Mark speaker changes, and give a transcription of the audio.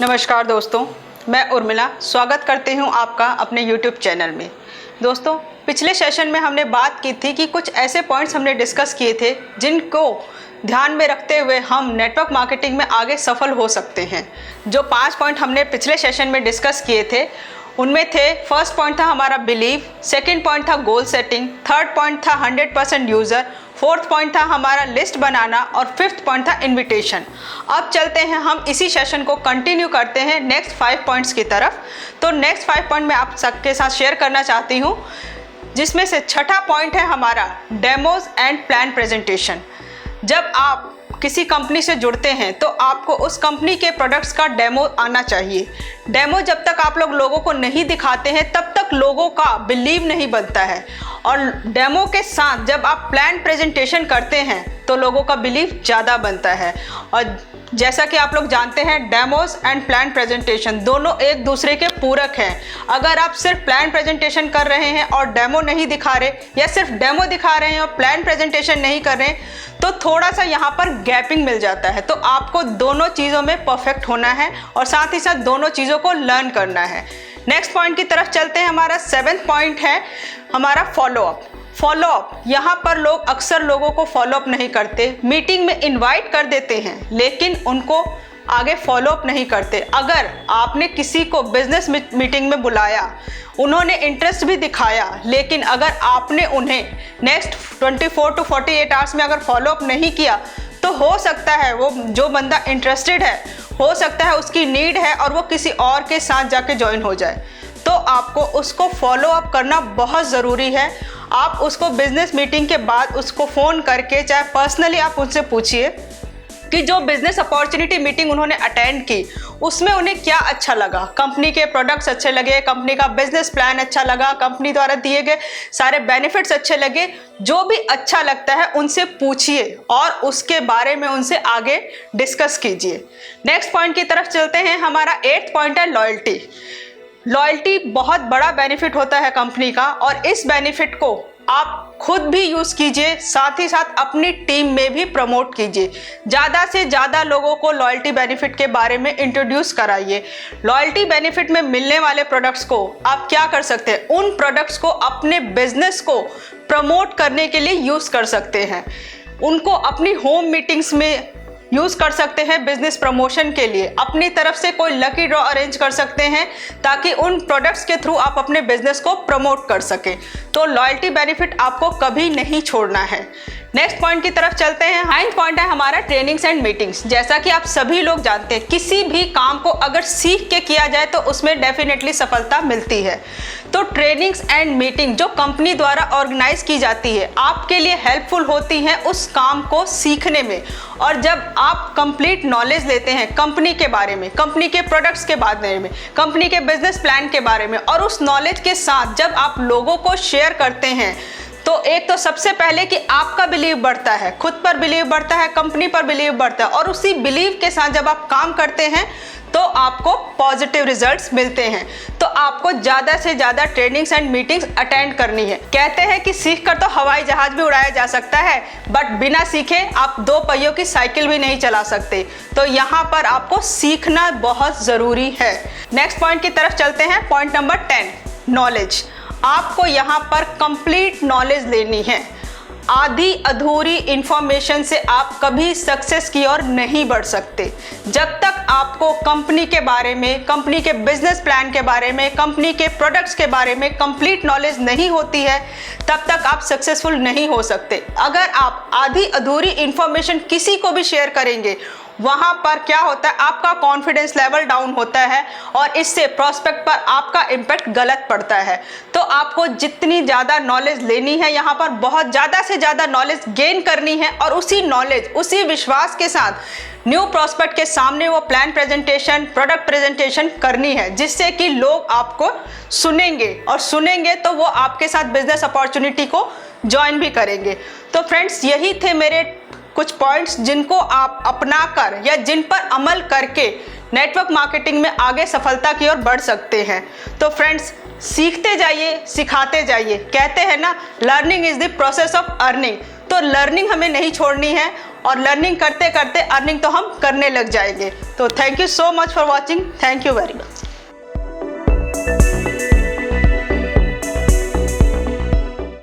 Speaker 1: नमस्कार दोस्तों, मैं उर्मिला स्वागत करती हूं आपका अपने YouTube चैनल में। दोस्तों, पिछले सेशन में हमने बात की थी कि कुछ ऐसे पॉइंट्स हमने डिस्कस किए थे जिनको ध्यान में रखते हुए हम नेटवर्क मार्केटिंग में आगे सफल हो सकते हैं। जो 5 पॉइंट हमने पिछले सेशन में डिस्कस किए थे उनमें थे, फर्स्ट पॉइंट था हमारा बिलीव, सेकंड पॉइंट था गोल सेटिंग, थर्ड पॉइंट था 100% यूज़र, फोर्थ पॉइंट था हमारा लिस्ट बनाना और फिफ्थ पॉइंट था इनविटेशन। अब चलते हैं, हम इसी सेशन को कंटिन्यू करते हैं नेक्स्ट 5 पॉइंट्स की तरफ। तो नेक्स्ट 5 पॉइंट मैं आप सबके साथ शेयर करना चाहती हूँ, जिसमें से छठा पॉइंट है हमारा डेमोज एंड प्लान प्रेजेंटेशन। जब आप किसी कंपनी से जुड़ते हैं तो आपको उस कंपनी के प्रोडक्ट्स का डेमो आना चाहिए। डेमो जब तक आप लोगों को नहीं दिखाते हैं तब तक लोगों का बिलीव नहीं बनता है, और डेमो के साथ जब आप प्लान प्रेजेंटेशन करते हैं तो लोगों का बिलीव ज़्यादा बनता है। और जैसा कि आप लोग जानते हैं, डेमोज एंड प्लान प्रेजेंटेशन दोनों एक दूसरे के पूरक हैं। अगर आप सिर्फ प्लान प्रेजेंटेशन कर रहे हैं और डेमो नहीं दिखा रहे, या सिर्फ डेमो दिखा रहे हैं और प्लान प्रेजेंटेशन नहीं कर रहे, तो थोड़ा सा यहाँ पर गैपिंग मिल जाता है। तो आपको दोनों चीज़ों में परफेक्ट होना है और साथ ही साथ दोनों चीज़ों को लर्न करना है। नेक्स्ट पॉइंट की तरफ चलते हैं। हमारा 7th पॉइंट है हमारा फॉलोअप। फॉलोअप, यहाँ पर लोग अक्सर लोगों को फॉलोअप नहीं करते, मीटिंग में इनवाइट कर देते हैं लेकिन उनको आगे फॉलोअप नहीं करते। अगर आपने किसी को बिजनेस मीटिंग में बुलाया, उन्होंने इंटरेस्ट भी दिखाया, लेकिन अगर आपने उन्हें नेक्स्ट 24 to 48 आवर्स में अगर फॉलोअप नहीं किया, तो हो सकता है वो जो बंदा इंटरेस्टेड है, हो सकता है उसकी नीड है और वो किसी और के साथ जाके ज्वाइन हो जाए। तो आपको उसको फॉलो अप करना बहुत ज़रूरी है। आप उसको बिजनेस मीटिंग के बाद उसको फ़ोन करके, चाहे पर्सनली आप उनसे पूछिए कि जो बिजनेस अपॉर्चुनिटी मीटिंग उन्होंने अटेंड की उसमें उन्हें क्या अच्छा लगा। कंपनी के प्रोडक्ट्स अच्छे लगे, कंपनी का बिजनेस प्लान अच्छा लगा, कंपनी द्वारा दिए गए सारे बेनिफिट्स अच्छे लगे। जो भी अच्छा लगता है उनसे पूछिए और उसके बारे में उनसे आगे डिस्कस कीजिए। नेक्स्ट पॉइंट की तरफ चलते हैं। हमारा 8th पॉइंट है लॉयल्टी। लॉयल्टी बहुत बड़ा बेनिफिट होता है कंपनी का, और इस बेनिफिट को आप खुद भी यूज़ कीजिए, साथ ही साथ अपनी टीम में भी प्रमोट कीजिए। ज़्यादा से ज़्यादा लोगों को लॉयल्टी बेनिफिट के बारे में इंट्रोड्यूस कराइए। लॉयल्टी बेनिफिट में मिलने वाले प्रोडक्ट्स को आप क्या कर सकते हैं, उन प्रोडक्ट्स को अपने बिजनेस को प्रमोट करने के लिए यूज़ कर सकते हैं। उनको अपनी होम मीटिंग्स में यूज़ कर सकते हैं बिजनेस प्रमोशन के लिए। अपनी तरफ से कोई लकी ड्रॉ अरेंज कर सकते हैं ताकि उन प्रोडक्ट्स के थ्रू आप अपने बिजनेस को प्रमोट कर सकें। तो लॉयल्टी बेनिफिट आपको कभी नहीं छोड़ना है। नेक्स्ट पॉइंट की तरफ चलते हैं। 9th पॉइंट है हमारा ट्रेनिंग्स एंड मीटिंग्स। जैसा कि आप सभी लोग जानते हैं, किसी भी काम को अगर सीख के किया जाए तो उसमें डेफिनेटली सफलता मिलती है। तो ट्रेनिंग्स एंड मीटिंग जो कंपनी द्वारा ऑर्गेनाइज की जाती है, आपके लिए हेल्पफुल होती हैं उस काम को सीखने में। और जब आप कंप्लीट नॉलेज लेते हैं कंपनी के बारे में, कंपनी के प्रोडक्ट्स के बारे में, कंपनी के बिजनेस प्लान के बारे में, और उस नॉलेज के साथ जब आप लोगों को शेयर करते हैं, तो एक तो सबसे पहले कि आपका बिलीव बढ़ता है, खुद पर बिलीव बढ़ता है, कंपनी पर बिलीव बढ़ता है, और उसी बिलीव के साथ जब आप काम करते हैं तो आपको पॉजिटिव रिजल्ट्स मिलते हैं। तो आपको ज़्यादा से ज़्यादा ट्रेनिंग्स एंड मीटिंग्स अटेंड करनी है। कहते हैं कि सीख कर तो हवाई जहाज भी उड़ाया जा सकता है, बट बिना सीखे आप 2 पहियों की साइकिल भी नहीं चला सकते। तो यहाँ पर आपको सीखना बहुत ज़रूरी है। नेक्स्ट पॉइंट की तरफ चलते हैं। Point number 10, knowledge. आपको यहाँ पर कंप्लीट नॉलेज लेनी है। आधी अधूरी इंफॉर्मेशन से आप कभी सक्सेस की ओर नहीं बढ़ सकते। जब तक आपको कंपनी के बारे में, कंपनी के बिजनेस प्लान के बारे में, कंपनी के प्रोडक्ट्स के बारे में कंप्लीट नॉलेज नहीं होती है, तब तक आप सक्सेसफुल नहीं हो सकते। अगर आप आधी अधूरी इंफॉर्मेशन किसी को भी शेयर करेंगे, वहाँ पर क्या होता है, आपका कॉन्फिडेंस लेवल डाउन होता है और इससे प्रोस्पेक्ट पर आपका इम्पैक्ट गलत पड़ता है। तो आपको जितनी ज़्यादा नॉलेज लेनी है, यहाँ पर बहुत ज़्यादा से ज़्यादा नॉलेज गेन करनी है, और उसी नॉलेज, उसी विश्वास के साथ न्यू प्रोस्पेक्ट के सामने वो प्लान प्रेजेंटेशन, प्रोडक्ट प्रेजेंटेशन करनी है, जिससे कि लोग आपको सुनेंगे, और सुनेंगे तो वो आपके साथ बिजनेस अपॉर्चुनिटी को ज्वाइन भी करेंगे। तो फ्रेंड्स, यही थे मेरे कुछ पॉइंट्स जिनको आप अपनाकर या जिन पर अमल करके नेटवर्क मार्केटिंग में आगे सफलता की ओर बढ़ सकते हैं। तो फ्रेंड्स, सीखते जाइए, सिखाते जाइए। कहते हैं ना, learning is the process of earning. तो लर्निंग हमें नहीं छोड़नी है, और लर्निंग करते करते अर्निंग तो हम करने लग जाएंगे। तो thank you so much for watching. Thank you very much.